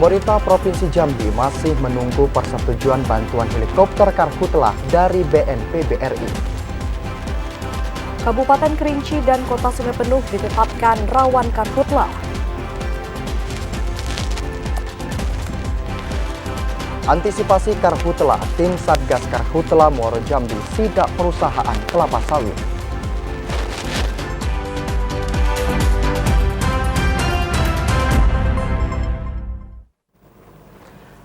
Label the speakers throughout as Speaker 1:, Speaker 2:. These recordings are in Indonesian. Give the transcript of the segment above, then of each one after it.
Speaker 1: Pemerintah Provinsi Jambi masih menunggu persetujuan bantuan helikopter Karhutlah dari BNPB RI.
Speaker 2: Kabupaten Kerinci dan Kota Sungai Penuh ditetapkan rawan Karhutlah.
Speaker 1: Antisipasi Karhutlah, tim Satgas Karhutlah Muaro Jambi sidak perusahaan kelapa sawit.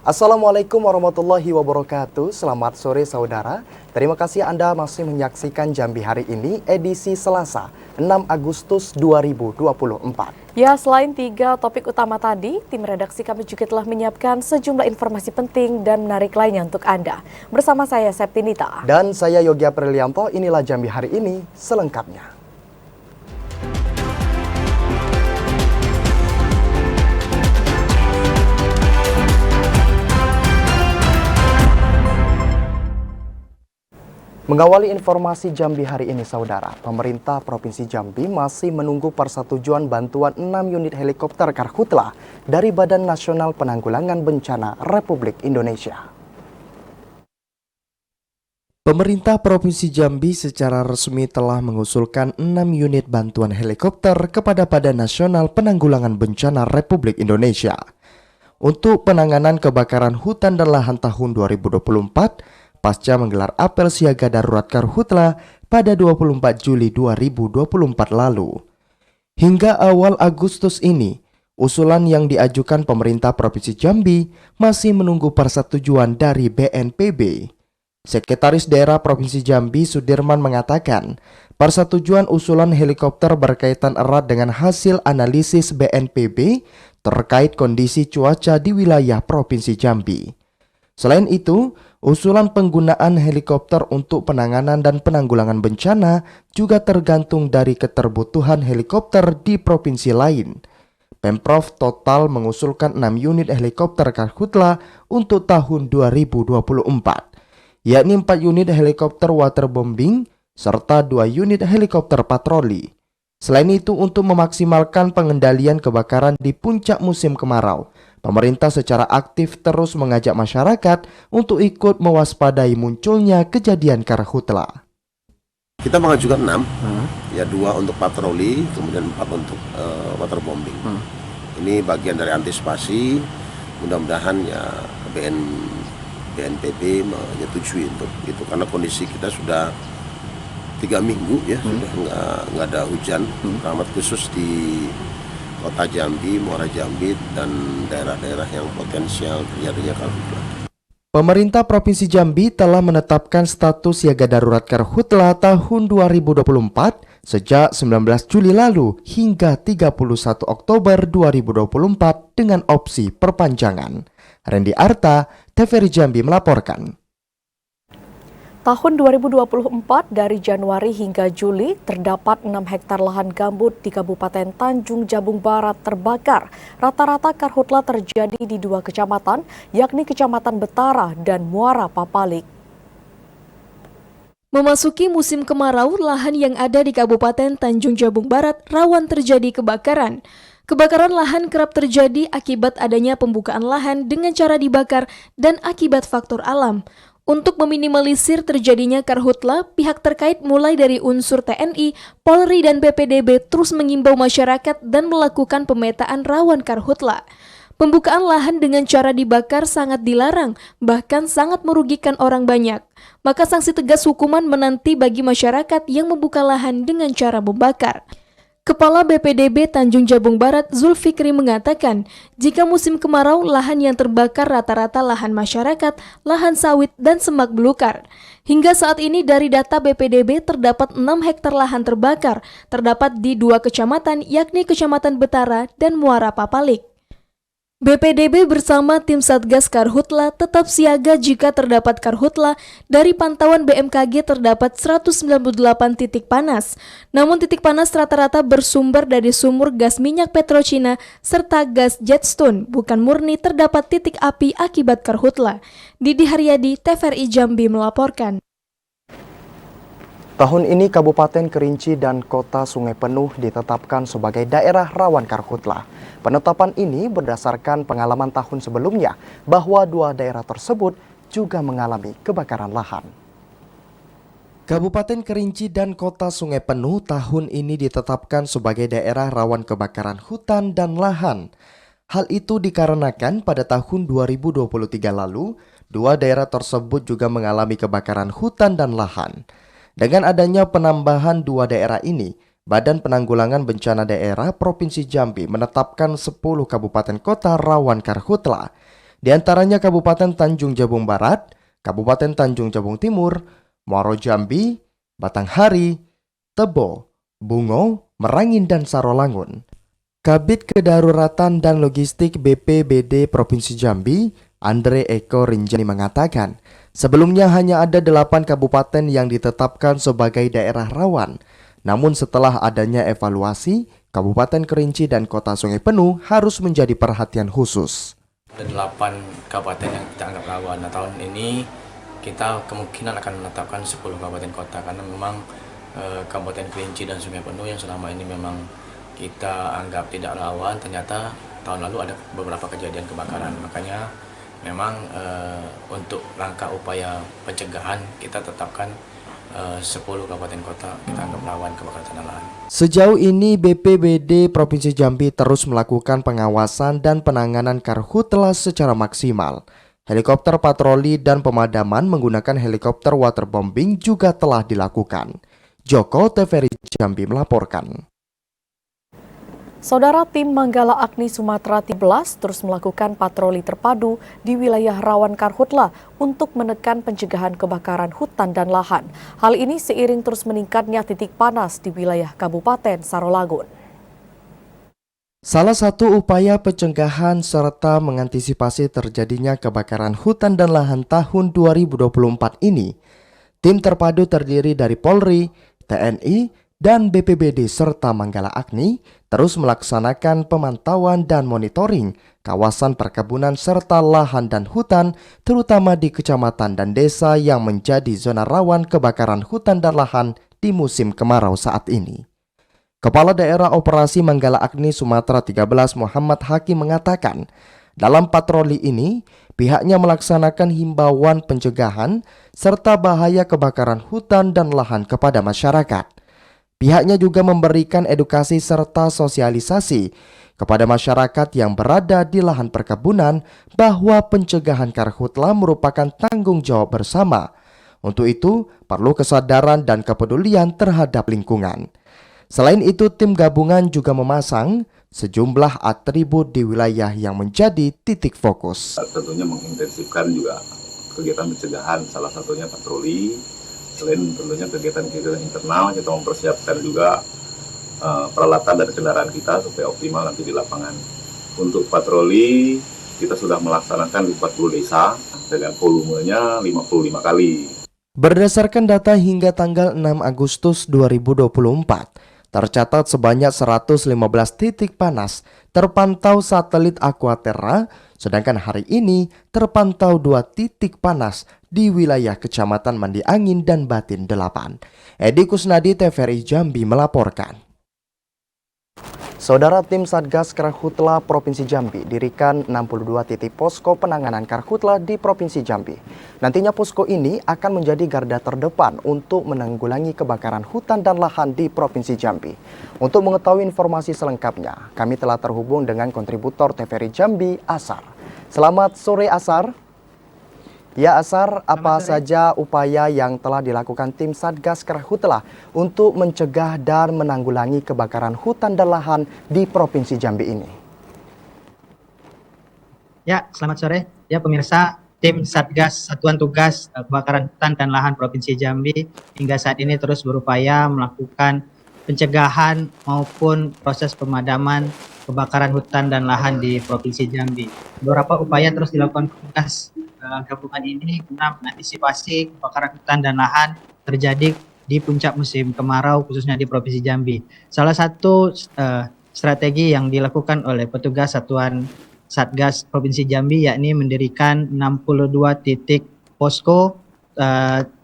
Speaker 1: Assalamualaikum warahmatullahi wabarakatuh. Selamat sore saudara. Terima kasih Anda masih menyaksikan Jambi hari ini edisi Selasa 6 Agustus 2024.
Speaker 2: Ya, selain 3 topik utama tadi, tim redaksi kami juga telah menyiapkan sejumlah informasi penting dan menarik lainnya untuk Anda. Bersama saya Septinita.
Speaker 1: Dan saya Yogi Aprilianto, inilah Jambi hari ini selengkapnya. Mengawali informasi Jambi hari ini, saudara, pemerintah Provinsi Jambi masih menunggu persetujuan bantuan 6 unit helikopter Karhutlah dari Badan Nasional Penanggulangan Bencana Republik Indonesia. Pemerintah Provinsi Jambi secara resmi telah mengusulkan 6 unit bantuan helikopter kepada Badan Nasional Penanggulangan Bencana Republik Indonesia untuk penanganan kebakaran hutan dan lahan tahun 2024. Pasca menggelar apel siaga darurat Karhutlah pada 24 Juli 2024 lalu. Hingga awal Agustus ini, usulan yang diajukan pemerintah Provinsi Jambi masih menunggu persetujuan dari BNPB. Sekretaris Daerah Provinsi Jambi Sudirman mengatakan, persetujuan usulan helikopter berkaitan erat dengan hasil analisis BNPB terkait kondisi cuaca di wilayah Provinsi Jambi. Selain itu, usulan penggunaan helikopter untuk penanganan dan penanggulangan bencana juga tergantung dari keterbutuhan helikopter di provinsi lain. Pemprov total mengusulkan 6 unit helikopter Karhutlah untuk tahun 2024, yakni 4 unit helikopter waterbombing serta 2 unit helikopter patroli. Selain itu, untuk memaksimalkan pengendalian kebakaran di puncak musim kemarau, pemerintah secara aktif terus mengajak masyarakat untuk ikut mewaspadai munculnya kejadian Karhutlah.
Speaker 3: Kita mengajukan 6, ya 2 untuk patroli, kemudian 4 untuk waterbombing. Ini bagian dari antisipasi, mudah-mudahan ya BNPB menyetujui untuk itu, karena kondisi kita sudah 3 minggu ya, sudah nggak ada hujan, terutama khusus di Kota Jambi, Muara Jambi, dan daerah-daerah yang potensial terjadinya Karhutlah.
Speaker 1: Pemerintah Provinsi Jambi telah menetapkan status siaga darurat Karhutlah tahun 2024 sejak 19 Juli lalu hingga 31 Oktober 2024 dengan opsi perpanjangan. Randy Arta, TVRI Jambi melaporkan.
Speaker 2: Tahun 2024 dari Januari hingga Juli terdapat 6 hektar lahan gambut di Kabupaten Tanjung Jabung Barat terbakar. Rata-rata Karhutlah terjadi di 2 kecamatan, yakni Kecamatan Betara dan Muara Papalik.
Speaker 4: Memasuki musim kemarau, lahan yang ada di Kabupaten Tanjung Jabung Barat rawan terjadi kebakaran. Kebakaran lahan kerap terjadi akibat adanya pembukaan lahan dengan cara dibakar dan akibat faktor alam. Untuk meminimalisir terjadinya Karhutlah, pihak terkait mulai dari unsur TNI, Polri, dan BPDB terus mengimbau masyarakat dan melakukan pemetaan rawan Karhutlah. Pembukaan lahan dengan cara dibakar sangat dilarang, bahkan sangat merugikan orang banyak. Maka sanksi tegas hukuman menanti bagi masyarakat yang membuka lahan dengan cara membakar. Kepala BPDB Tanjung Jabung Barat Zulfikri mengatakan, jika musim kemarau, lahan yang terbakar rata-rata lahan masyarakat, lahan sawit, dan semak belukar. Hingga saat ini dari data BPDB terdapat 6 hektar lahan terbakar, terdapat di 2 kecamatan yakni Kecamatan Betara dan Muara Papalik. BPDB bersama tim Satgas Karhutlah tetap siaga jika terdapat Karhutlah. Dari pantauan BMKG terdapat 198 titik panas. Namun titik panas rata-rata bersumber dari sumur gas minyak Petrochina serta gas jetstone, bukan murni terdapat titik api akibat Karhutlah. Didi Haryadi, TVRI Jambi melaporkan.
Speaker 1: Tahun ini Kabupaten Kerinci dan Kota Sungai Penuh ditetapkan sebagai daerah rawan karhutlah. Penetapan ini berdasarkan pengalaman tahun sebelumnya bahwa dua daerah tersebut juga mengalami kebakaran lahan. Kabupaten Kerinci dan Kota Sungai Penuh tahun ini ditetapkan sebagai daerah rawan kebakaran hutan dan lahan. Hal itu dikarenakan pada tahun 2023 lalu, dua daerah tersebut juga mengalami kebakaran hutan dan lahan. Dengan adanya penambahan dua daerah ini, Badan Penanggulangan Bencana Daerah Provinsi Jambi menetapkan 10 kabupaten kota rawan karhutla. Di antaranya Kabupaten Tanjung Jabung Barat, Kabupaten Tanjung Jabung Timur, Muaro Jambi, Batanghari, Tebo, Bungo, Merangin, dan Sarolangun. Kabid Kedaruratan dan Logistik BPBD Provinsi Jambi, Andre Eko Rinjani mengatakan, sebelumnya hanya ada 8 kabupaten yang ditetapkan sebagai daerah rawan. Namun setelah adanya evaluasi, Kabupaten Kerinci dan Kota Sungai Penuh harus menjadi perhatian khusus.
Speaker 5: Ada 8 kabupaten yang kita anggap rawan. Nah, tahun ini kita kemungkinan akan menetapkan 10 kabupaten kota karena memang Kabupaten Kerinci dan Sungai Penuh yang selama ini memang kita anggap tidak rawan, ternyata tahun lalu ada beberapa kejadian kebakaran. Makanya memang untuk langkah upaya pencegahan kita tetapkan 10 kabupaten kota kita anggap rawan kebakaran tanah lahan.
Speaker 1: Sejauh ini BPBD Provinsi Jambi terus melakukan pengawasan dan penanganan karhutla secara maksimal. Helikopter patroli dan pemadaman menggunakan helikopter waterbombing juga telah dilakukan. Joko TVRI Jambi melaporkan.
Speaker 2: Saudara, tim Manggala Agni Sumatera 13 terus melakukan patroli terpadu di wilayah rawan karhutla untuk menekan pencegahan kebakaran hutan dan lahan. Hal ini seiring terus meningkatnya titik panas di wilayah Kabupaten Sarolangun.
Speaker 1: Salah satu upaya pencegahan serta mengantisipasi terjadinya kebakaran hutan dan lahan tahun 2024 ini, tim terpadu terdiri dari Polri, TNI, dan BPBD serta Manggala Agni terus melaksanakan pemantauan dan monitoring kawasan perkebunan serta lahan dan hutan, terutama di kecamatan dan desa yang menjadi zona rawan kebakaran hutan dan lahan di musim kemarau saat ini. Kepala Daerah Operasi Manggala Agni Sumatera 13 Muhammad Hakim mengatakan, dalam patroli ini pihaknya melaksanakan himbauan pencegahan serta bahaya kebakaran hutan dan lahan kepada masyarakat. Pihaknya juga memberikan edukasi serta sosialisasi kepada masyarakat yang berada di lahan perkebunan bahwa pencegahan karhutla merupakan tanggung jawab bersama. Untuk itu, perlu kesadaran dan kepedulian terhadap lingkungan. Selain itu, tim gabungan juga memasang sejumlah atribut di wilayah yang menjadi titik fokus.
Speaker 6: Tentunya mengintensifkan juga kegiatan pencegahan, salah satunya patroli. Selain tentunya kegiatan-kegiatan internal, kita mempersiapkan juga peralatan dan kendaraan kita supaya optimal nanti di lapangan. Untuk patroli, kita sudah melaksanakan di 40 desa dengan volumenya 55 kali.
Speaker 1: Berdasarkan data hingga tanggal 6 Agustus 2024, tercatat sebanyak 115 titik panas terpantau satelit Aquaterra, sedangkan hari ini terpantau 2 titik panas di wilayah Kecamatan Mandi Angin dan Batin 8. Edi Kusnadi TVRI Jambi melaporkan. Saudara, tim Satgas Karhutla Provinsi Jambi dirikan 62 titik posko penanganan karhutla di Provinsi Jambi. Nantinya posko ini akan menjadi garda terdepan untuk menanggulangi kebakaran hutan dan lahan di Provinsi Jambi. Untuk mengetahui informasi selengkapnya, kami telah terhubung dengan kontributor TVRI Jambi, Asar. Selamat sore, Asar. Ya, Asar, apa saja upaya yang telah dilakukan tim Satgas Karhutla untuk mencegah dan menanggulangi kebakaran hutan dan lahan di Provinsi Jambi ini?
Speaker 7: Ya, selamat sore. Ya, pemirsa, tim Satgas Satuan Tugas Kebakaran Hutan dan Lahan Provinsi Jambi hingga saat ini terus berupaya melakukan pencegahan maupun proses pemadaman kebakaran hutan dan lahan di Provinsi Jambi. Beberapa upaya terus dilakukan petugas gabungan ini guna mengantisipasi kebakaran hutan dan lahan terjadi di puncak musim kemarau khususnya di Provinsi Jambi. Salah satu strategi yang dilakukan oleh petugas Satuan Satgas Provinsi Jambi yakni mendirikan 62 titik posko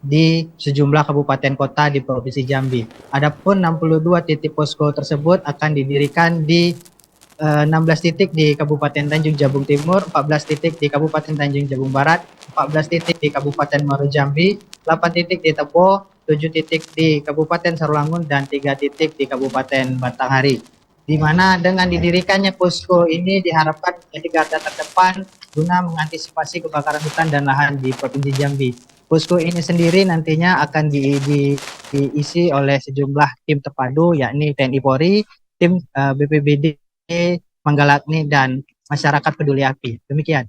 Speaker 7: di sejumlah kabupaten kota di Provinsi Jambi. Adapun 62 titik posko tersebut akan didirikan di 16 titik di Kabupaten Tanjung Jabung Timur, 14 titik di Kabupaten Tanjung Jabung Barat, 14 titik di Kabupaten Muaro Jambi, 8 titik di Tebo, 7 titik di Kabupaten Sarulangun, dan 3 titik di Kabupaten Batanghari. Di mana dengan didirikannya posko ini diharapkan menjadi garda terdepan guna mengantisipasi kebakaran hutan dan lahan di Provinsi Jambi. Posko ini sendiri nantinya akan diisi oleh sejumlah tim terpadu, yakni TNI Polri, tim BPBD Manggalaagni, dan masyarakat peduli api. Demikian.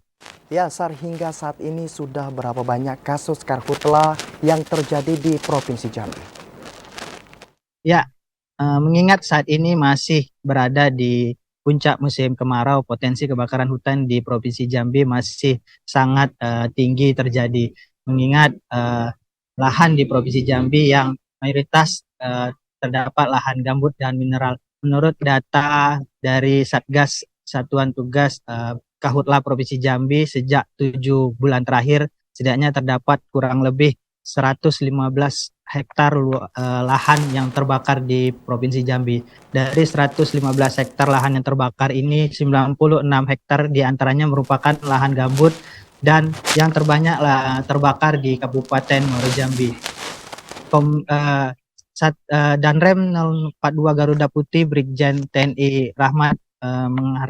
Speaker 1: Ya, Sar, hingga saat ini sudah berapa banyak kasus karhutla yang terjadi di Provinsi Jambi?
Speaker 7: Ya, mengingat saat ini masih berada di puncak musim kemarau, potensi kebakaran hutan di Provinsi Jambi masih sangat tinggi terjadi. Mengingat lahan di Provinsi Jambi yang mayoritas terdapat lahan gambut dan mineral. Menurut data dari Satgas Satuan Tugas Karhutla Provinsi Jambi, sejak 7 bulan terakhir setidaknya terdapat kurang lebih 115 hektar lahan yang terbakar di Provinsi Jambi. Dari 115 hektar lahan yang terbakar ini, 96 hektar diantaranya merupakan lahan gambut, dan yang terbanyak terbakar di Kabupaten Muaro Jambi. Danrem 042 Garuda Putih Brigjen TNI Rahmat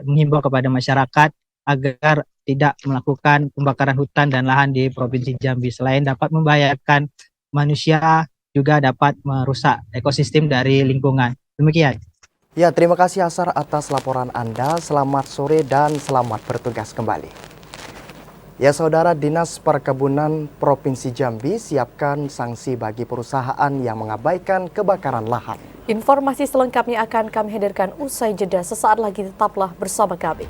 Speaker 7: menghimbau kepada masyarakat agar tidak melakukan pembakaran hutan dan lahan di Provinsi Jambi. Selain dapat membahayakan manusia, juga dapat merusak ekosistem dari lingkungan. Demikian.
Speaker 1: Ya, terima kasih Asar atas laporan Anda. Selamat sore dan selamat bertugas kembali. Ya, Saudara, Dinas Perkebunan Provinsi Jambi siapkan sanksi bagi perusahaan yang mengabaikan kebakaran lahan.
Speaker 2: Informasi selengkapnya akan kami hadirkan usai jeda. Sesaat lagi tetaplah bersama kami.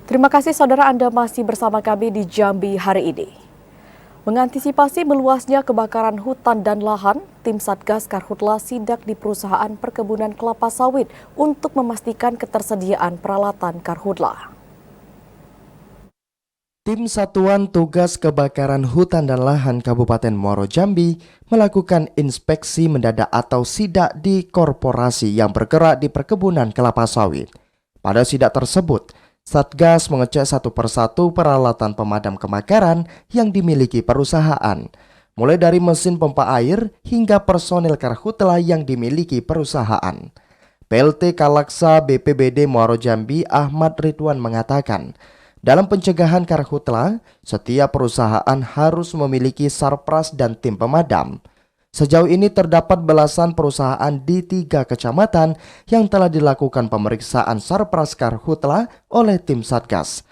Speaker 2: Terima kasih saudara, Anda masih bersama kami di Jambi hari ini. Mengantisipasi meluasnya kebakaran hutan dan lahan, tim Satgas Karhutla sidak di perusahaan perkebunan kelapa sawit untuk memastikan ketersediaan peralatan karhutla.
Speaker 1: Tim Satuan Tugas Kebakaran Hutan dan Lahan Kabupaten Muaro Jambi melakukan inspeksi mendadak atau sidak di korporasi yang bergerak di perkebunan kelapa sawit. Pada sidak tersebut, Satgas mengecek satu persatu peralatan pemadam kebakaran yang dimiliki perusahaan, mulai dari mesin pompa air hingga personil karhutla yang dimiliki perusahaan. PLT Kalaksa BPBD Muaro Jambi Ahmad Ridwan mengatakan, dalam pencegahan karhutla, setiap perusahaan harus memiliki sarpras dan tim pemadam. Sejauh ini terdapat belasan perusahaan di 3 kecamatan yang telah dilakukan pemeriksaan sarpras karhutla oleh tim Satgas.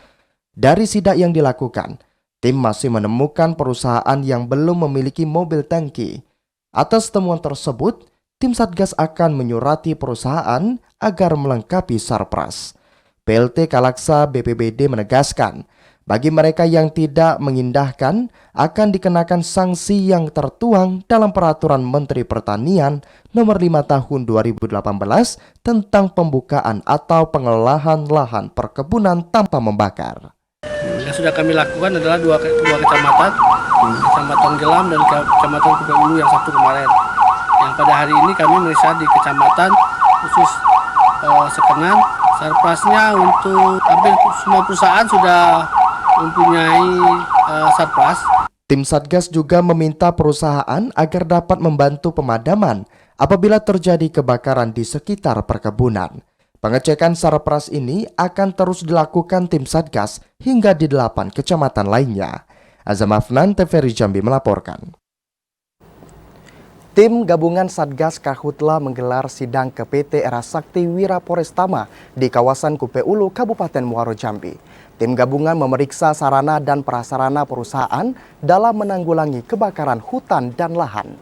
Speaker 1: Dari sidak yang dilakukan, tim masih menemukan perusahaan yang belum memiliki mobil tangki. Atas temuan tersebut, tim Satgas akan menyurati perusahaan agar melengkapi sarpras. PLT Kalaksa BPBD menegaskan, bagi mereka yang tidak mengindahkan akan dikenakan sanksi yang tertuang dalam Peraturan Menteri Pertanian Nomor 5 Tahun 2018 tentang pembukaan atau pengelolaan lahan perkebunan tanpa membakar.
Speaker 8: Yang sudah kami lakukan adalah dua kecamatan, Kecamatan Gelam dan Kecamatan Kupe Ulu yang Sabtu kemarin. Yang pada hari ini kami meriksa di Kecamatan khusus Sekenan. Sarprasnya untuk hampir semua perusahaan sudah mempunyai sarpras.
Speaker 1: Tim Satgas juga meminta perusahaan agar dapat membantu pemadaman apabila terjadi kebakaran di sekitar perkebunan. Pengecekan sarpras ini akan terus dilakukan tim Satgas hingga di 8 kecamatan lainnya. Azam Afnan, TVRI Jambi melaporkan. Tim gabungan Satgas Karhutla menggelar sidang ke PT Era Sakti Wira Porestama di kawasan Kupe Ulu, Kabupaten Muaro Jambi. Tim gabungan memeriksa sarana dan prasarana perusahaan dalam menanggulangi kebakaran hutan dan lahan.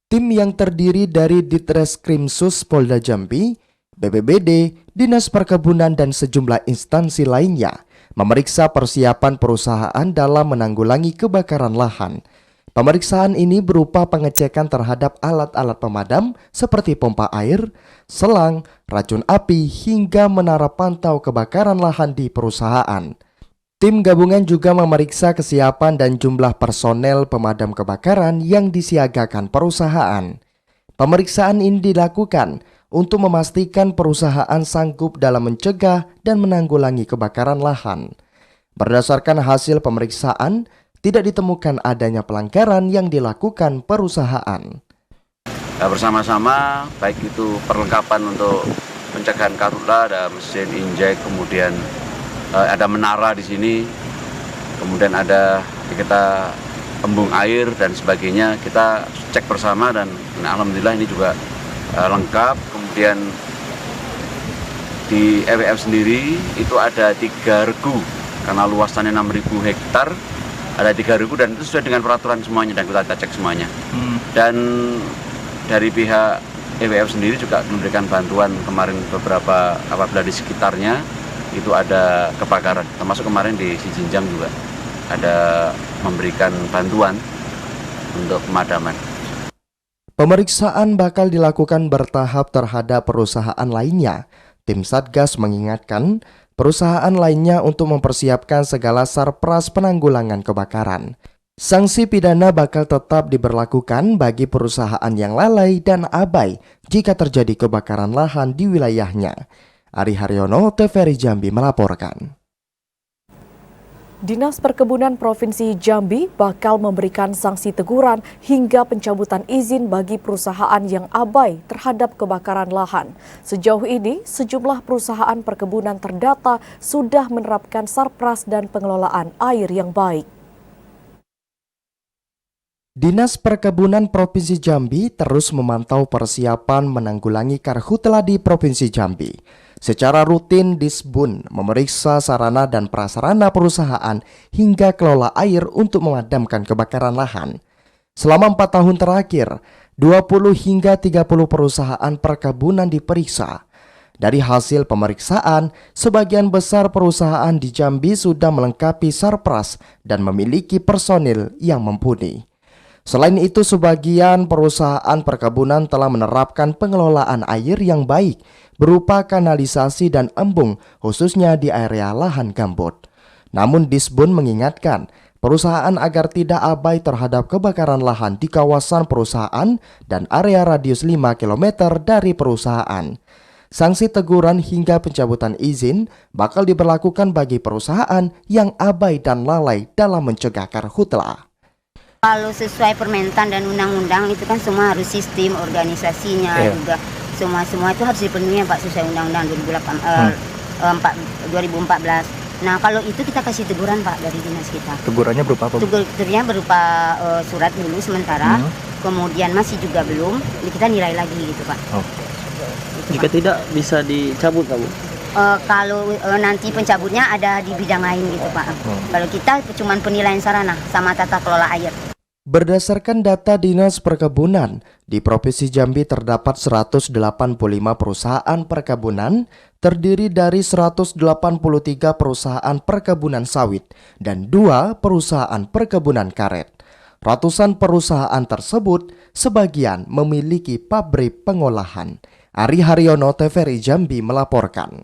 Speaker 1: Tim yang terdiri dari Ditreskrimsus Polda Jambi, BPBD, Dinas Perkebunan dan sejumlah instansi lainnya memeriksa persiapan perusahaan dalam menanggulangi kebakaran lahan. Pemeriksaan ini berupa pengecekan terhadap alat-alat pemadam seperti pompa air, selang, racun api, hingga menara pantau kebakaran lahan di perusahaan. Tim gabungan juga memeriksa kesiapan dan jumlah personel pemadam kebakaran yang disiagakan perusahaan. Pemeriksaan ini dilakukan untuk memastikan perusahaan sanggup dalam mencegah dan menanggulangi kebakaran lahan. Berdasarkan hasil pemeriksaan, tidak ditemukan adanya pelanggaran yang dilakukan perusahaan.
Speaker 9: Bersama-sama, baik itu perlengkapan untuk pencegahan karhutla, ada mesin injek, kemudian ada menara di sini, kemudian ada kita embung air dan sebagainya. Kita cek bersama dan alhamdulillah ini juga lengkap. Kemudian di EWF sendiri itu ada 3 regu karena luasannya 6.000 hektar, ada 3 regu dan itu sesuai dengan peraturan semuanya dan kita cek semuanya. Dan dari pihak EWF sendiri juga memberikan bantuan kemarin beberapa apabila di sekitarnya itu ada kebakaran, termasuk kemarin di Sijinjang juga ada memberikan bantuan untuk pemadaman.
Speaker 1: Pemeriksaan bakal dilakukan bertahap terhadap perusahaan lainnya. Tim Satgas mengingatkan perusahaan lainnya untuk mempersiapkan segala sarpras penanggulangan kebakaran. Sanksi pidana bakal tetap diberlakukan bagi perusahaan yang lalai dan abai jika terjadi kebakaran lahan di wilayahnya. Ari Haryono, TVRI Jambi melaporkan.
Speaker 2: Dinas Perkebunan Provinsi Jambi bakal memberikan sanksi teguran hingga pencabutan izin bagi perusahaan yang abai terhadap kebakaran lahan. Sejauh ini, sejumlah perusahaan perkebunan terdata sudah menerapkan sarpras dan pengelolaan air yang baik.
Speaker 1: Dinas Perkebunan Provinsi Jambi terus memantau persiapan menanggulangi karhutla di Provinsi Jambi. Secara rutin, Disbun memeriksa sarana dan prasarana perusahaan hingga kelola air untuk memadamkan kebakaran lahan. Selama 4 tahun terakhir, 20 hingga 30 perusahaan perkebunan diperiksa. Dari hasil pemeriksaan, sebagian besar perusahaan di Jambi sudah melengkapi sarpras dan memiliki personil yang mumpuni. Selain itu, sebagian perusahaan perkebunan telah menerapkan pengelolaan air yang baik berupa kanalisasi dan embung, khususnya di area lahan gambut. Namun Disbun mengingatkan perusahaan agar tidak abai terhadap kebakaran lahan di kawasan perusahaan dan area radius 5 km dari perusahaan. Sanksi teguran hingga pencabutan izin bakal diberlakukan bagi perusahaan yang abai dan lalai dalam mencegah karhutla.
Speaker 10: Kalau sesuai permentan dan undang-undang itu kan semua harus sistem organisasinya juga semua itu harus dipenuhi Pak sesuai undang-undang 2014. Nah kalau itu kita kasih teguran Pak dari dinas kita.
Speaker 11: Tegurannya berupa apa?
Speaker 10: Tegurannya berupa surat dulu sementara, kemudian masih juga belum, kita nilai lagi gitu Pak.
Speaker 11: Oh. Jika tidak bisa dicabut Bu?
Speaker 10: Kalau nanti pencabutnya ada di bidang lain gitu Pak. Kalau kita cuma penilaian sarana sama tata kelola air.
Speaker 1: Berdasarkan data Dinas Perkebunan, di Provinsi Jambi terdapat 185 perusahaan perkebunan, terdiri dari 183 perusahaan perkebunan sawit dan 2 perusahaan perkebunan karet. Ratusan perusahaan tersebut sebagian memiliki pabrik pengolahan. Ari Haryono, TVRI Jambi melaporkan.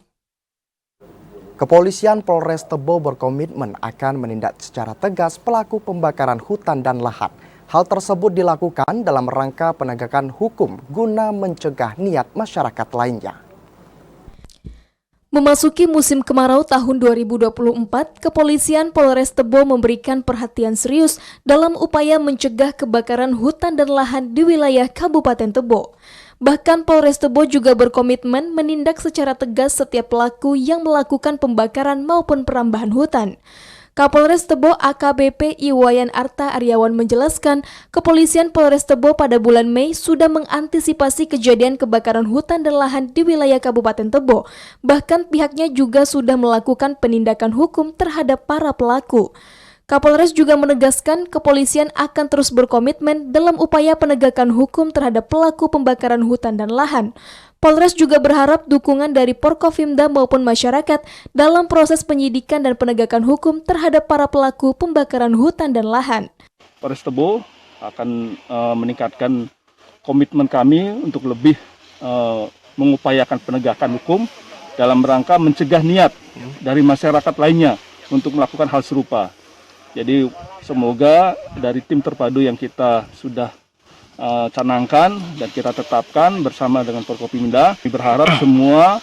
Speaker 1: Kepolisian Polres Tebo berkomitmen akan menindak secara tegas pelaku pembakaran hutan dan lahan. Hal tersebut dilakukan dalam rangka penegakan hukum guna mencegah niat masyarakat lainnya.
Speaker 4: Memasuki musim kemarau tahun 2024, Kepolisian Polres Tebo memberikan perhatian serius dalam upaya mencegah kebakaran hutan dan lahan di wilayah Kabupaten Tebo. Bahkan Polres Tebo juga berkomitmen menindak secara tegas setiap pelaku yang melakukan pembakaran maupun perambahan hutan. Kapolres Tebo AKBP Iwayan Arta Aryawan menjelaskan, Kepolisian Polres Tebo pada bulan Mei sudah mengantisipasi kejadian kebakaran hutan dan lahan di wilayah Kabupaten Tebo. Bahkan pihaknya juga sudah melakukan penindakan hukum terhadap para pelaku. Kapolres juga menegaskan kepolisian akan terus berkomitmen dalam upaya penegakan hukum terhadap pelaku pembakaran hutan dan lahan. Polres juga berharap dukungan dari Porkopimda maupun masyarakat dalam proses penyidikan dan penegakan hukum terhadap para pelaku pembakaran hutan dan lahan.
Speaker 12: Polres Tebo akan meningkatkan komitmen kami untuk lebih mengupayakan penegakan hukum dalam rangka mencegah niat dari masyarakat lainnya untuk melakukan hal serupa. Jadi semoga dari tim terpadu yang kita sudah canangkan dan kita tetapkan bersama dengan Porkopimda, berharap semua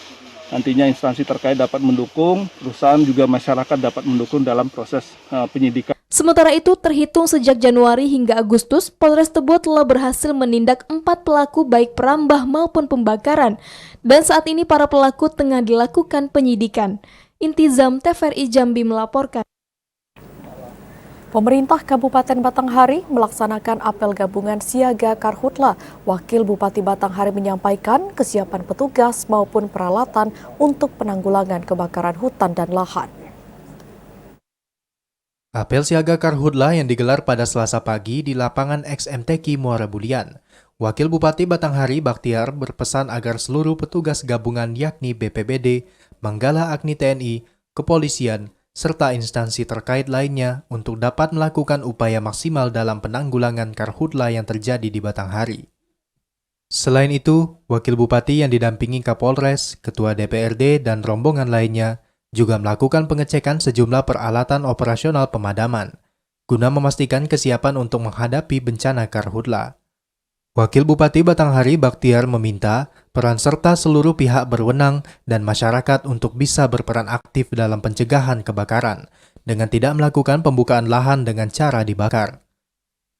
Speaker 12: nantinya instansi terkait dapat mendukung, perusahaan juga masyarakat dapat mendukung dalam proses penyidikan.
Speaker 4: Sementara itu, terhitung sejak Januari hingga Agustus, Polres Tebo telah berhasil menindak 4 pelaku baik perambah maupun pembakaran. Dan saat ini para pelaku tengah dilakukan penyidikan. Intizam TVRI Jambi melaporkan.
Speaker 2: Pemerintah Kabupaten Batanghari melaksanakan apel gabungan siaga Karhutla. Wakil Bupati Batanghari menyampaikan kesiapan petugas maupun peralatan untuk penanggulangan kebakaran hutan dan lahan.
Speaker 13: Apel siaga Karhutla yang digelar pada Selasa pagi di lapangan XMTQ Muara Bulian. Wakil Bupati Batanghari Baktiar berpesan agar seluruh petugas gabungan yakni BPBD, Manggala Agni TNI, Kepolisian, serta instansi terkait lainnya untuk dapat melakukan upaya maksimal dalam penanggulangan Karhutla yang terjadi di Batanghari. Selain itu, Wakil Bupati yang didampingi Kapolres, Ketua DPRD, dan rombongan lainnya juga melakukan pengecekan sejumlah peralatan operasional pemadaman, guna memastikan kesiapan untuk menghadapi bencana Karhutla. Wakil Bupati Batanghari Baktiar meminta peran serta seluruh pihak berwenang dan masyarakat untuk bisa berperan aktif dalam pencegahan kebakaran dengan tidak melakukan pembukaan lahan dengan cara dibakar.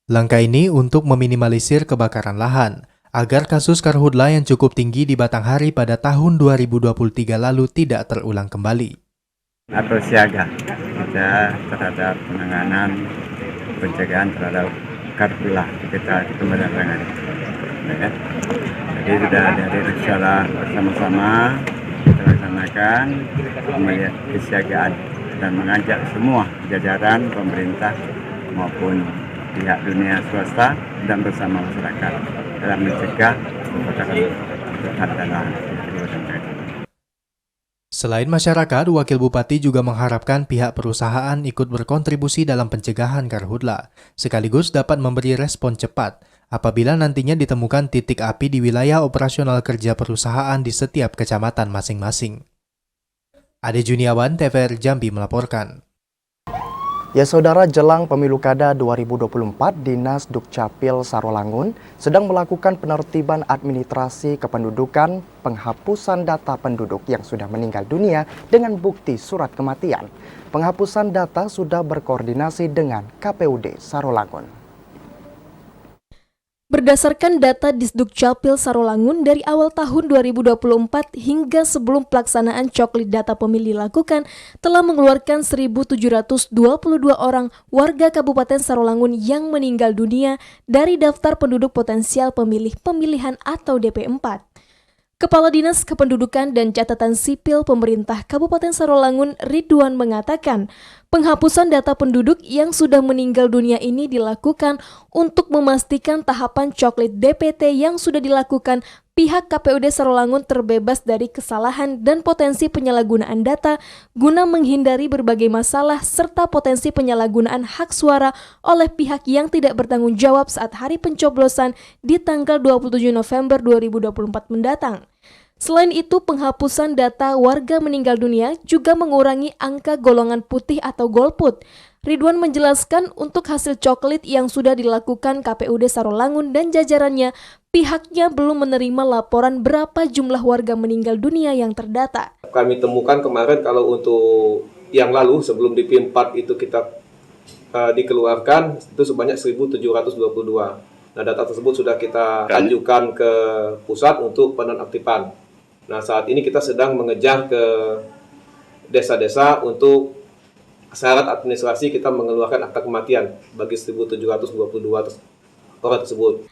Speaker 13: Langkah ini untuk meminimalisir kebakaran lahan agar kasus Karhutla yang cukup tinggi di Batanghari pada tahun 2023 lalu tidak terulang kembali.
Speaker 14: Apel siaga kita terhadap penanganan pencegahan terhadap Karhutla kita di Kabupaten Batanghari. Ya. Jadi sudah dari secara bersama-sama kita laksanakan pemilihan kesiagaan dan mengajak semua jajaran pemerintah maupun pihak dunia swasta dan bersama masyarakat dalam mencegah kebakaran hutan dan lahan.
Speaker 13: Selain masyarakat, Wakil Bupati juga mengharapkan pihak perusahaan ikut berkontribusi dalam pencegahan Karhutla, sekaligus dapat memberi respon cepat apabila nantinya ditemukan titik api di wilayah operasional kerja perusahaan di setiap kecamatan masing-masing. Ade Juniawan, TVRI Jambi melaporkan.
Speaker 1: Ya saudara, jelang pemilu kada 2024, Dinas Dukcapil Sarolangun sedang melakukan penertiban administrasi kependudukan, penghapusan data penduduk yang sudah meninggal dunia dengan bukti surat kematian. Penghapusan data sudah berkoordinasi dengan KPUD Sarolangun.
Speaker 4: Berdasarkan data Disdukcapil Sarolangun dari awal tahun 2024 hingga sebelum pelaksanaan coklit data pemilih dilakukan, telah mengeluarkan 1.722 orang warga Kabupaten Sarolangun yang meninggal dunia dari daftar penduduk potensial pemilih pemilihan atau DP4. Kepala Dinas Kependudukan dan Catatan Sipil Pemerintah Kabupaten Sarolangun Ridwan mengatakan, penghapusan data penduduk yang sudah meninggal dunia ini dilakukan untuk memastikan tahapan coklit DPT yang sudah dilakukan pihak KPUD Sarolangun terbebas dari kesalahan dan potensi penyalahgunaan data guna menghindari berbagai masalah serta potensi penyalahgunaan hak suara oleh pihak yang tidak bertanggung jawab saat hari pencoblosan di tanggal 27 November 2024 mendatang. Selain itu, penghapusan data warga meninggal dunia juga mengurangi angka golongan putih atau golput. Ridwan menjelaskan untuk hasil coklit yang sudah dilakukan KPUD Sarolangun dan jajarannya, pihaknya belum menerima laporan berapa jumlah warga meninggal dunia yang terdata.
Speaker 15: Kami temukan kemarin kalau untuk yang lalu sebelum DP4 itu kita dikeluarkan itu sebanyak 1.722. Nah, data tersebut sudah kita ajukan ke pusat untuk penonaktifan. Nah, saat ini kita sedang mengejar ke desa-desa untuk syarat administrasi kita mengeluarkan akta kematian bagi 1.722 orang tersebut.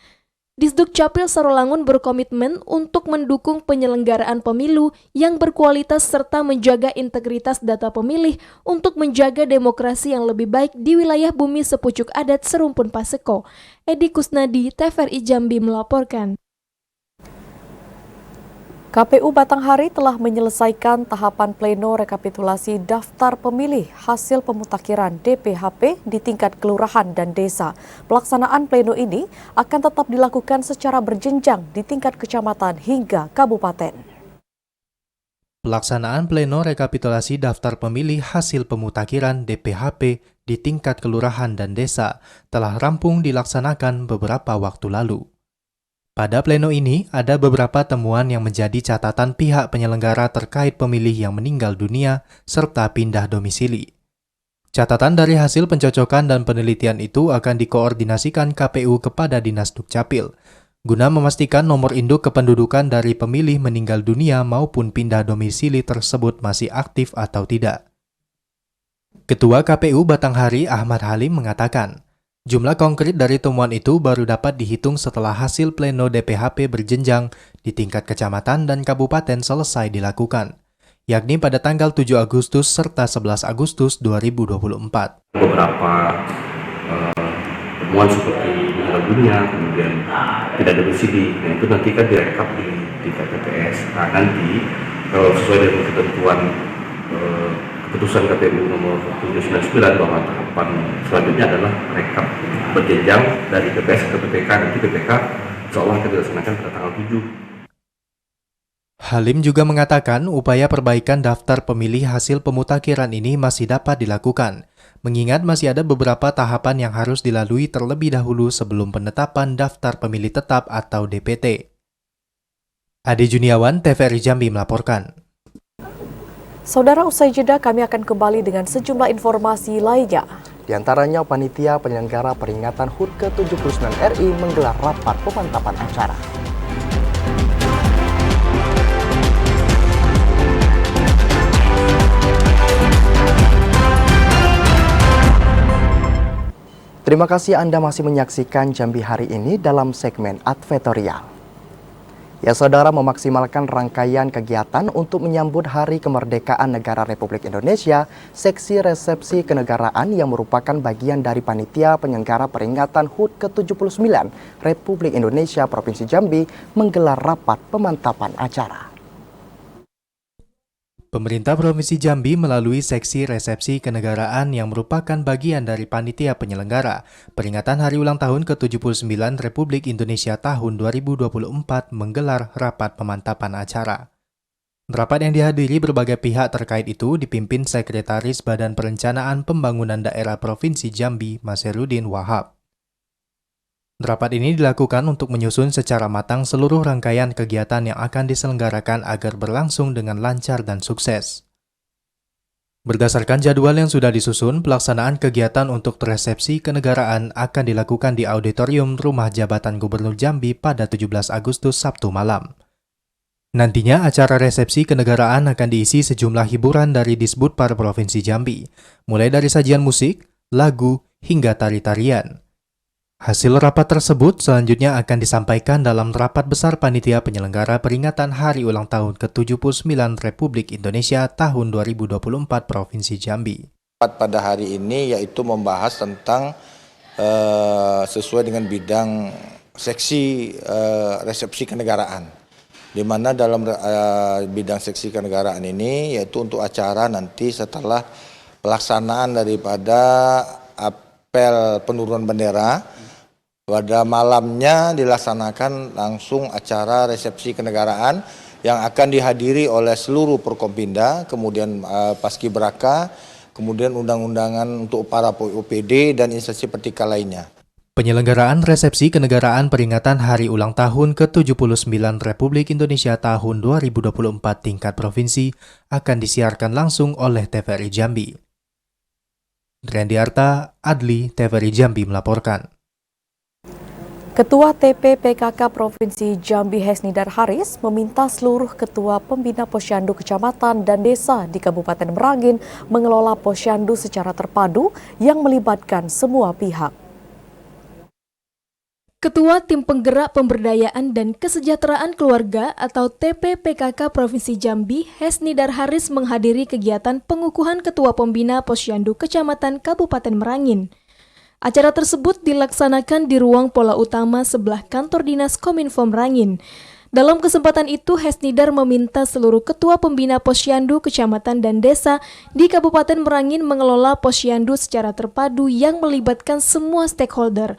Speaker 4: Disduk Capil Sarolangun berkomitmen untuk mendukung penyelenggaraan pemilu yang berkualitas serta menjaga integritas data pemilih untuk menjaga demokrasi yang lebih baik di wilayah bumi sepucuk adat Serumpun Paseko. Edi Kusnadi, TVRI Jambi melaporkan.
Speaker 2: KPU Batanghari telah menyelesaikan tahapan pleno rekapitulasi daftar pemilih hasil pemutakhiran DPHP di tingkat kelurahan dan desa. Pelaksanaan pleno ini akan tetap dilakukan secara berjenjang di tingkat kecamatan hingga kabupaten.
Speaker 13: Pelaksanaan pleno rekapitulasi daftar pemilih hasil pemutakhiran DPHP di tingkat kelurahan dan desa telah rampung dilaksanakan beberapa waktu lalu. Pada pleno ini, ada beberapa temuan yang menjadi catatan pihak penyelenggara terkait pemilih yang meninggal dunia serta pindah domisili. Catatan dari hasil pencocokan dan penelitian itu akan dikoordinasikan KPU kepada Dinas Dukcapil, guna memastikan nomor induk kependudukan dari pemilih meninggal dunia maupun pindah domisili tersebut masih aktif atau tidak. Ketua KPU Batanghari Ahmad Halim mengatakan, jumlah konkret dari temuan itu baru dapat dihitung setelah hasil pleno DPHP berjenjang di tingkat kecamatan dan kabupaten selesai dilakukan, yakni pada tanggal 7 Agustus serta 11 Agustus 2024.
Speaker 16: Beberapa temuan seperti meninggal dunia, kemudian tidak domisili, nah itu nanti kan direkap di tingkat TPS. Nah nanti kalau sesuai dengan ketentuan keputusan KPU nomor 799 bahwa tahapan selanjutnya adalah rekap berjenjang dari TPS ke PPK, nanti PPK seolah akan dilaksanakan pada tanggal 7.
Speaker 13: Halim juga mengatakan upaya perbaikan daftar pemilih hasil pemutakhiran ini masih dapat dilakukan, mengingat masih ada beberapa tahapan yang harus dilalui terlebih dahulu sebelum penetapan daftar pemilih tetap atau DPT. Ade Juniawan, TVRI Jambi melaporkan.
Speaker 2: Saudara, usai jeda kami akan kembali dengan sejumlah informasi lainnya.
Speaker 1: Di antaranya panitia penyelenggara peringatan HUT ke-79 RI menggelar rapat pemantapan acara. Terima kasih Anda masih menyaksikan Jambi Hari ini dalam segmen Advertorial. Ya saudara, memaksimalkan rangkaian kegiatan untuk menyambut Hari Kemerdekaan Negara Republik Indonesia, seksi resepsi kenegaraan yang merupakan bagian dari panitia penyelenggara peringatan HUT ke-79 Republik Indonesia Provinsi Jambi menggelar rapat pemantapan acara.
Speaker 13: Pemerintah Provinsi Jambi melalui seksi resepsi kenegaraan yang merupakan bagian dari panitia penyelenggara peringatan Hari Ulang Tahun ke-79 Republik Indonesia tahun 2024 menggelar rapat pemantapan acara. Rapat yang dihadiri berbagai pihak terkait itu dipimpin Sekretaris Badan Perencanaan Pembangunan Daerah Provinsi Jambi, Masherudin Wahab. Rapat ini dilakukan untuk menyusun secara matang seluruh rangkaian kegiatan yang akan diselenggarakan agar berlangsung dengan lancar dan sukses. Berdasarkan jadwal yang sudah disusun, pelaksanaan kegiatan untuk resepsi kenegaraan akan dilakukan di Auditorium Rumah Jabatan Gubernur Jambi pada 17 Agustus Sabtu malam. Nantinya acara resepsi kenegaraan akan diisi sejumlah hiburan dari Disbudpar Provinsi Jambi, mulai dari sajian musik, lagu, hingga tari-tarian. Hasil rapat tersebut selanjutnya akan disampaikan dalam rapat besar panitia penyelenggara peringatan Hari Ulang Tahun ke-79 Republik Indonesia tahun 2024 Provinsi Jambi.
Speaker 17: Rapat pada hari ini yaitu membahas tentang sesuai dengan bidang seksi resepsi kenegaraan, di mana dalam bidang seksi kenegaraan ini yaitu untuk acara nanti setelah pelaksanaan daripada apel penurunan bendera. Pada malamnya dilaksanakan langsung acara resepsi kenegaraan yang akan dihadiri oleh seluruh Forkompinda, kemudian Paskibraka, kemudian undang-undangan untuk para OPD dan instansi pertikal lainnya.
Speaker 13: Penyelenggaraan resepsi kenegaraan peringatan Hari Ulang Tahun ke-79 Republik Indonesia tahun 2024 tingkat provinsi akan disiarkan langsung oleh TVRI Jambi. Drendiarta, Adli, TVRI Jambi melaporkan.
Speaker 2: Ketua TPPKK Provinsi Jambi Hesnidar Haris meminta seluruh ketua pembina posyandu kecamatan dan desa di Kabupaten Merangin mengelola posyandu secara terpadu yang melibatkan semua pihak.
Speaker 4: Ketua Tim Penggerak Pemberdayaan dan Kesejahteraan Keluarga atau TPPKK Provinsi Jambi, Hesnidar Haris menghadiri kegiatan pengukuhan Ketua Pembina Posyandu Kecamatan Kabupaten Merangin. Acara tersebut dilaksanakan di ruang pola utama sebelah kantor dinas Kominfo Merangin. Dalam kesempatan itu, Hesnidar meminta seluruh ketua pembina posyandu, kecamatan, dan desa di Kabupaten Merangin mengelola posyandu secara terpadu yang melibatkan semua stakeholder.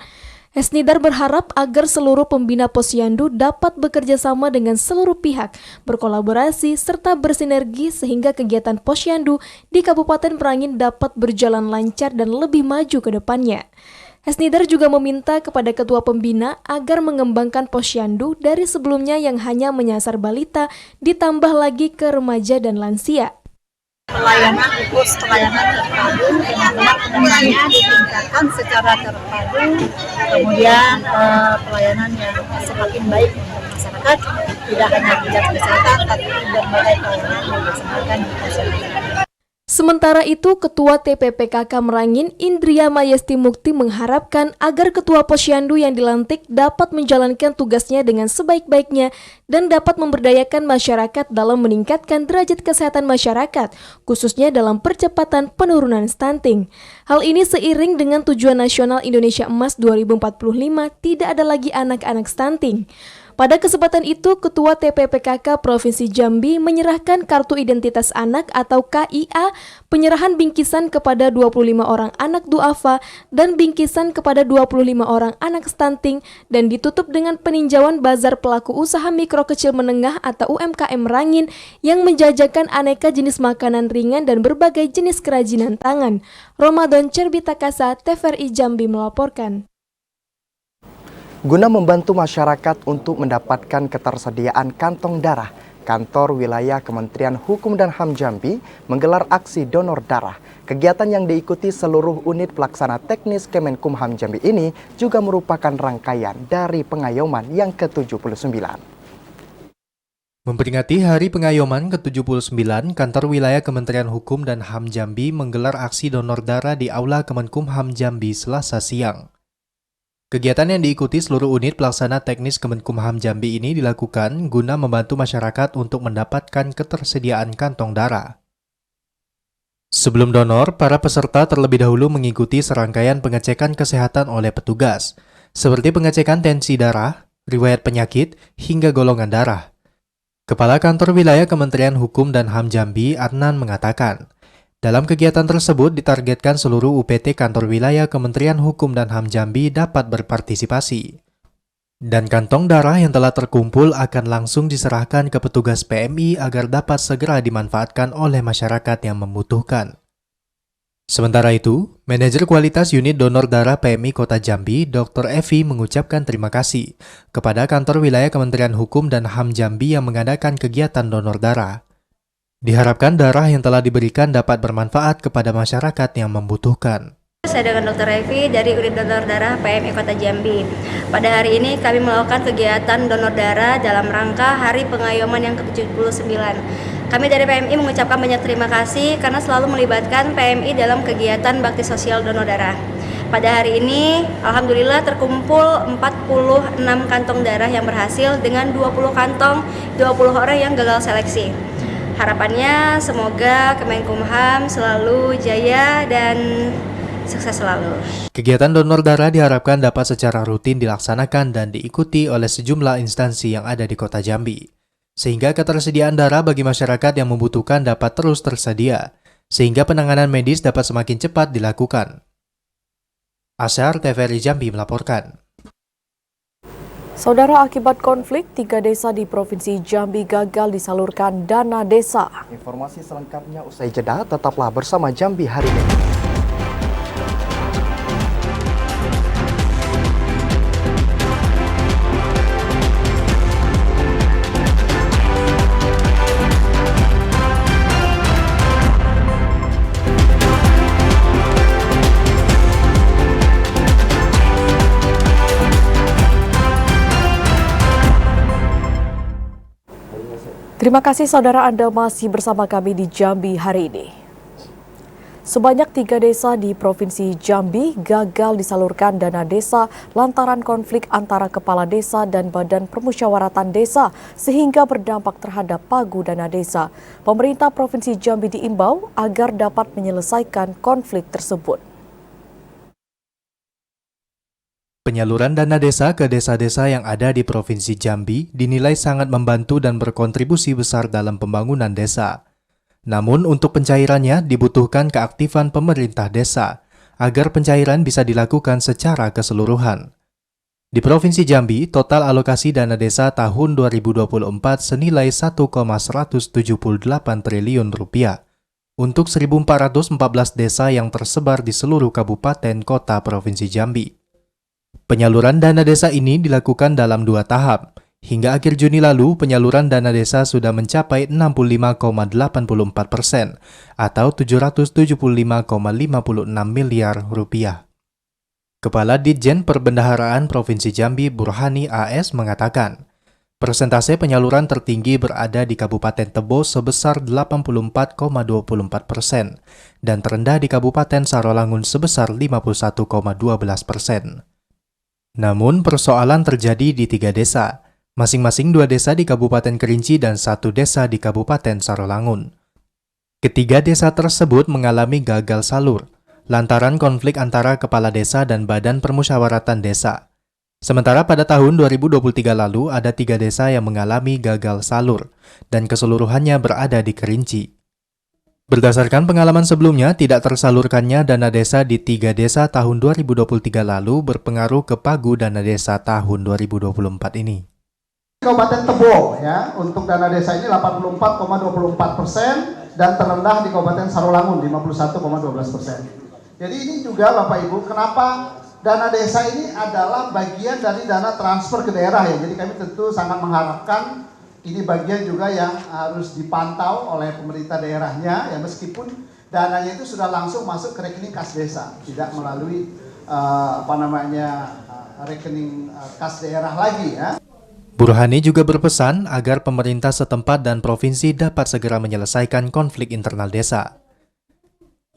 Speaker 4: Hesnidar berharap agar seluruh pembina posyandu dapat bekerja sama dengan seluruh pihak, berkolaborasi, serta bersinergi sehingga kegiatan posyandu di Kabupaten Merangin dapat berjalan lancar dan lebih maju ke depannya. Hesnidar juga meminta kepada ketua pembina agar mengembangkan posyandu dari sebelumnya yang hanya menyasar balita ditambah lagi ke remaja dan lansia.
Speaker 18: Pelayanan kurs pelayanan terpadu, benar-benar pelayanannya ditingkatkan secara terpadu, kemudian pelayanan yang semakin baik untuk masyarakat, tidak hanya bidang kesehatan, tapi berbagai pelayanan yang dilaksanakan di masyarakat.
Speaker 4: Sementara itu, Ketua TPPKK Merangin, Indria Mayesti Mukti mengharapkan agar Ketua Posyandu yang dilantik dapat menjalankan tugasnya dengan sebaik-baiknya dan dapat memberdayakan masyarakat dalam meningkatkan derajat kesehatan masyarakat, khususnya dalam percepatan penurunan stunting. Hal ini seiring dengan tujuan nasional Indonesia Emas 2045 tidak ada lagi anak-anak stunting. Pada kesempatan itu, Ketua TPPKK Provinsi Jambi menyerahkan Kartu Identitas Anak atau KIA, penyerahan bingkisan kepada 25 orang anak duafa dan bingkisan kepada 25 orang anak stunting, dan ditutup dengan peninjauan bazar pelaku usaha mikro kecil menengah atau UMKM Merangin yang menjajakan aneka jenis makanan ringan dan berbagai jenis kerajinan tangan. Ramadan Cerbitakasa, TVRI Jambi melaporkan.
Speaker 1: Guna membantu masyarakat untuk mendapatkan ketersediaan kantong darah, Kantor Wilayah Kementerian Hukum dan HAM Jambi menggelar aksi donor darah. Kegiatan yang diikuti seluruh unit pelaksana teknis Kemenkumham Jambi ini juga merupakan rangkaian dari pengayoman yang ke-79.
Speaker 13: Memperingati Hari Pengayoman ke-79, Kantor Wilayah Kementerian Hukum dan HAM Jambi menggelar aksi donor darah di Aula Kemenkumham Jambi Selasa siang. Kegiatan yang diikuti seluruh unit pelaksana teknis Kemenkumham Jambi ini dilakukan guna membantu masyarakat untuk mendapatkan ketersediaan kantong darah. Sebelum donor, para peserta terlebih dahulu mengikuti serangkaian pengecekan kesehatan oleh petugas, seperti pengecekan tensi darah, riwayat penyakit, hingga golongan darah. Kepala Kantor Wilayah Kementerian Hukum dan HAM Jambi, Adnan, mengatakan, dalam kegiatan tersebut ditargetkan seluruh UPT Kantor Wilayah Kementerian Hukum dan HAM Jambi dapat berpartisipasi. Dan kantong darah yang telah terkumpul akan langsung diserahkan ke petugas PMI agar dapat segera dimanfaatkan oleh masyarakat yang membutuhkan. Sementara itu, Manajer Kualitas Unit Donor Darah PMI Kota Jambi, Dr. Evi, mengucapkan terima kasih kepada Kantor Wilayah Kementerian Hukum dan HAM Jambi yang mengadakan kegiatan donor darah. Diharapkan darah yang telah diberikan dapat bermanfaat kepada masyarakat yang membutuhkan.
Speaker 19: Saya dengan Dr. Evi dari Unit Donor Darah PMI Kota Jambi. Pada hari ini kami melakukan kegiatan donor darah dalam rangka Hari Pengayoman yang ke-79. Kami dari PMI mengucapkan banyak terima kasih karena selalu melibatkan PMI dalam kegiatan bakti sosial donor darah. Pada hari ini, alhamdulillah terkumpul 46 kantong darah yang berhasil dengan 20 kantong, 20 orang yang gagal seleksi. Harapannya semoga Kemenkumham selalu jaya dan sukses selalu.
Speaker 13: Kegiatan donor darah diharapkan dapat secara rutin dilaksanakan dan diikuti oleh sejumlah instansi yang ada di Kota Jambi, sehingga ketersediaan darah bagi masyarakat yang membutuhkan dapat terus tersedia, sehingga penanganan medis dapat semakin cepat dilakukan. Asyar, TVRI Jambi melaporkan.
Speaker 2: Saudara, akibat konflik, 3 desa di Provinsi Jambi gagal disalurkan dana desa.
Speaker 1: Informasi selengkapnya usai jeda, tetaplah bersama Jambi Hari ini.
Speaker 2: Terima kasih saudara, Anda masih bersama kami di Jambi Hari ini. Sebanyak 3 desa di Provinsi Jambi gagal disalurkan dana desa lantaran konflik antara kepala desa dan badan permusyawaratan desa sehingga berdampak terhadap pagu dana desa. Pemerintah Provinsi Jambi diimbau agar dapat menyelesaikan konflik tersebut.
Speaker 13: Penyaluran dana desa ke desa-desa yang ada di Provinsi Jambi dinilai sangat membantu dan berkontribusi besar dalam pembangunan desa. Namun untuk pencairannya dibutuhkan keaktifan pemerintah desa agar pencairan bisa dilakukan secara keseluruhan. Di Provinsi Jambi, total alokasi dana desa tahun 2024 senilai 1,178 triliun rupiah untuk 1.414 desa yang tersebar di seluruh kabupaten kota Provinsi Jambi. Penyaluran dana desa ini dilakukan dalam 2 tahap. Hingga akhir Juni lalu, penyaluran dana desa sudah mencapai 65,84% atau 775,56 miliar rupiah. Kepala Ditjen Perbendaharaan Provinsi Jambi Burhani AS mengatakan, persentase penyaluran tertinggi berada di Kabupaten Tebo sebesar 84,24% dan terendah di Kabupaten Sarolangun sebesar 51,12%. Namun persoalan terjadi di 3 desa, masing-masing 2 desa di Kabupaten Kerinci dan 1 desa di Kabupaten Sarolangun. Ketiga desa tersebut mengalami gagal salur, lantaran konflik antara kepala desa dan badan permusyawaratan desa. Sementara pada tahun 2023 lalu ada 3 desa yang mengalami gagal salur, dan keseluruhannya berada di Kerinci. Berdasarkan pengalaman sebelumnya, tidak tersalurkannya dana desa di 3 desa tahun 2023 lalu berpengaruh ke pagu dana desa tahun 2024 ini.
Speaker 20: Kabupaten Tebo ya, untuk dana desa ini 84,24% dan terendah di Kabupaten Sarolangun 51,12%. Jadi ini juga Bapak Ibu, kenapa dana desa ini adalah bagian dari dana transfer ke daerah ya. Jadi kami tentu sangat mengharapkan ini bagian juga yang harus dipantau oleh pemerintah daerahnya ya, meskipun dananya itu sudah langsung masuk ke rekening kas desa, tidak melalui rekening kas daerah lagi ya.
Speaker 13: Burhani juga berpesan agar pemerintah setempat dan provinsi dapat segera menyelesaikan konflik internal desa.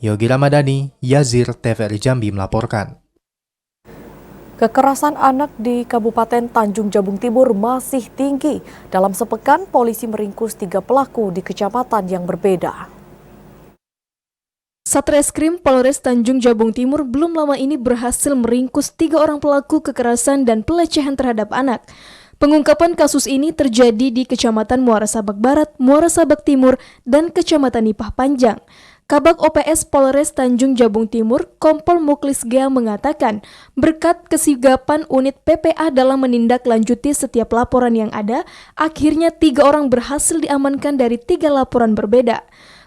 Speaker 13: Yogi Ramadhani, Yazir, TVRI Jambi melaporkan.
Speaker 2: Kekerasan anak di Kabupaten Tanjung Jabung Timur masih tinggi. Dalam sepekan, polisi meringkus 3 pelaku di kecamatan yang berbeda.
Speaker 4: Satreskrim Polres Tanjung Jabung Timur belum lama ini berhasil meringkus 3 orang pelaku kekerasan dan pelecehan terhadap anak. Pengungkapan kasus ini terjadi di Kecamatan Muara Sabak Barat, Muara Sabak Timur, dan Kecamatan Nipah Panjang. Kabag OPS Polres Tanjung Jabung Timur, Kompol Muklis Gea mengatakan, berkat kesigapan unit PPA dalam menindaklanjuti setiap laporan yang ada, akhirnya 3 orang berhasil diamankan dari 3 laporan berbeda.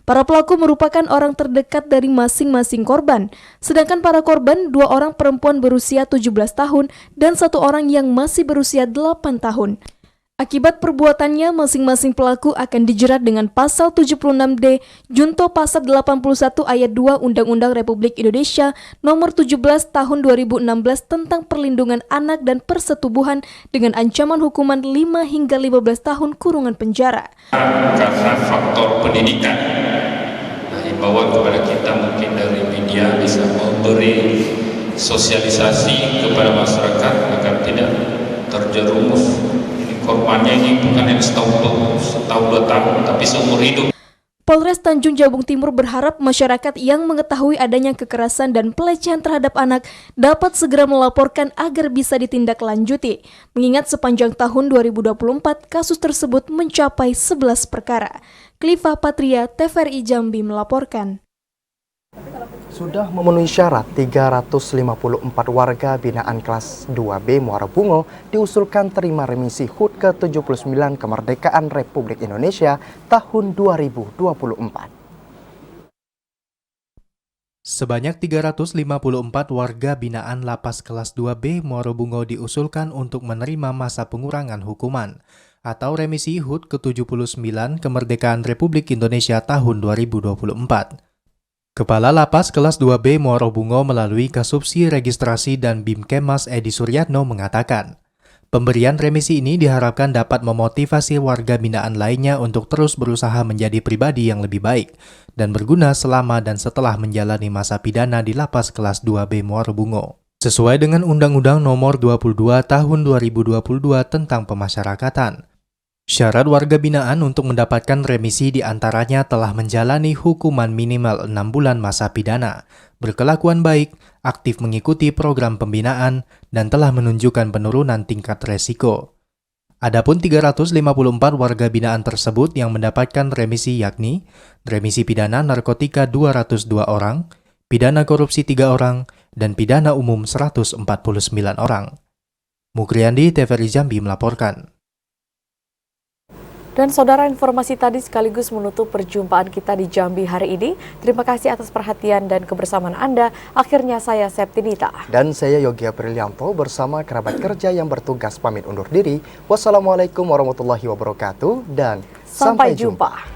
Speaker 4: Para pelaku merupakan orang terdekat dari masing-masing korban, sedangkan para korban 2 orang perempuan berusia 17 tahun dan 1 orang yang masih berusia 8 tahun. Akibat perbuatannya, masing-masing pelaku akan dijerat dengan pasal 76D Junto Pasal 81 Ayat 2 Undang-Undang Republik Indonesia Nomor 17 Tahun 2016 tentang Perlindungan Anak dan Persetubuhan dengan ancaman hukuman 5 hingga 15 tahun kurungan penjara.
Speaker 21: Karena faktor pendidikan, himbauan kepada kita mungkin dari media bisa memberi sosialisasi kepada masyarakat agar tidak terjerumus. Korbannya ini bukan yang setahun 2 tahun, tapi seumur hidup.
Speaker 4: Polres Tanjung Jabung Timur berharap masyarakat yang mengetahui adanya kekerasan dan pelecehan terhadap anak dapat segera melaporkan agar bisa ditindaklanjuti. Mengingat sepanjang tahun 2024, kasus tersebut mencapai 11 perkara. Klifa Patria, TVRI Jambi melaporkan.
Speaker 1: Sudah memenuhi syarat, 354 warga binaan kelas 2B Muara Bungo diusulkan terima remisi HUT ke-79 Kemerdekaan Republik Indonesia tahun 2024.
Speaker 13: Sebanyak 354 warga binaan Lapas kelas 2B Muara Bungo diusulkan untuk menerima masa pengurangan hukuman atau remisi HUT ke-79 Kemerdekaan Republik Indonesia tahun 2024. Kepala Lapas kelas 2B Muara Bungo melalui Kasubsi Registrasi dan Bimkemas Edi Suryatno mengatakan, Pemberian remisi ini diharapkan dapat memotivasi warga binaan lainnya untuk terus berusaha menjadi pribadi yang lebih baik dan berguna selama dan setelah menjalani masa pidana di Lapas Kelas 2B Muara Bungo. Sesuai dengan Undang-Undang Nomor 22 Tahun 2022 tentang Pemasyarakatan, syarat warga binaan untuk mendapatkan remisi diantaranya telah menjalani hukuman minimal 6 bulan masa pidana, berkelakuan baik, aktif mengikuti program pembinaan, dan telah menunjukkan penurunan tingkat resiko. Adapun 354 warga binaan tersebut yang mendapatkan remisi yakni remisi pidana narkotika 202 orang, pidana korupsi 3 orang, dan pidana umum 149 orang. Mukriandi, TVRI Jambi melaporkan.
Speaker 2: Dan saudara, informasi tadi sekaligus menutup perjumpaan kita di Jambi hari ini. Terima kasih atas perhatian dan kebersamaan Anda. Akhirnya saya Septinita.
Speaker 1: Dan saya Yogi Aprilianto bersama kerabat kerja yang bertugas pamit undur diri. Wassalamualaikum warahmatullahi wabarakatuh dan sampai jumpa.